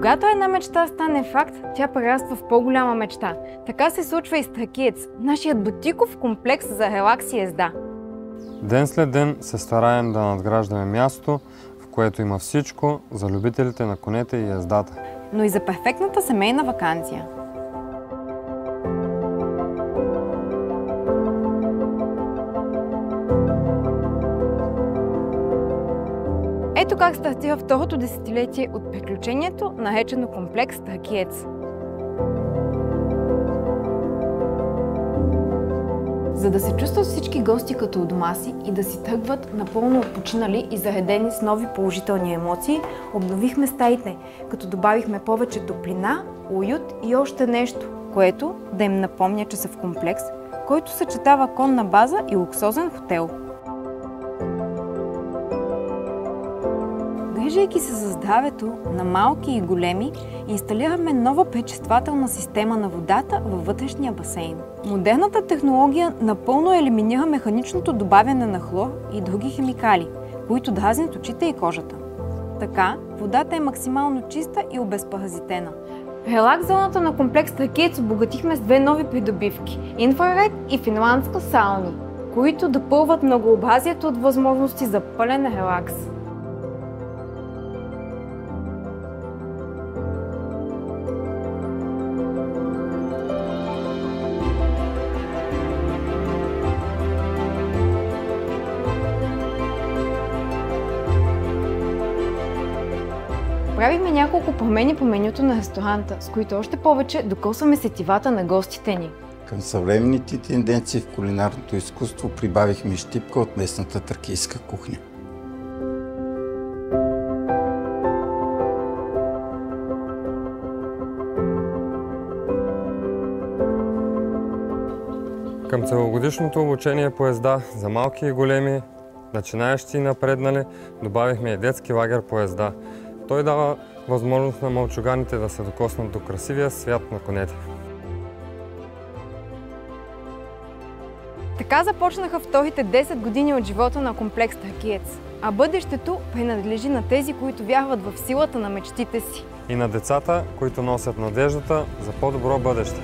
Когато една мечта стане факт, тя прераства в по-голяма мечта. Така се случва и с Тракиец, нашият бутиков комплекс за релакс и езда. Ден след ден се стараем да надграждаме място, в което има всичко за любителите на конете и ездата. Но и за перфектната семейна ваканция. Ето как стартира второто десетилетие от приключението, наречено комплекс Тракиец. За да се чувстват всички гости като у дома си и да си тръгват напълно отпочинали и заредени с нови положителни емоции, обновихме стаите, като добавихме повече топлина, уют и още нещо, което да им напомня, че са в комплекс, който съчетава конна база и луксозен хотел. Грижайки се за здравето на малки и големи, инсталираме нова пречиствателна система на водата във вътрешния басейн. Модерната технология напълно елиминира механичното добавяне на хлор и други химикали, които дразнят очите и кожата. Така, водата е максимално чиста и обезпаразитена. Релакс зоната на комплекс Тракиец обогатихме с две нови придобивки – инфраред и финландска сауни, които допълват многообразието от възможности за пълен релакс. Правихме няколко промени по менюто на ресторанта, с които още повече докосваме сетивата на гостите ни. Към съвременните тенденции в кулинарното изкуство прибавихме щипка от местната тракийска кухня. Към целогодишното обучение по езда за малки и големи, начинаещи и напреднали, добавихме и детски лагер по езда. Той дава възможност на мълчуганите да се докоснат до красивия свят на конете. Така започнаха вторите 10 години от живота на комплекс Тракиец. А бъдещето принадлежи на тези, които вярват в силата на мечтите си. И на децата, които носят надеждата за по-добро бъдеще.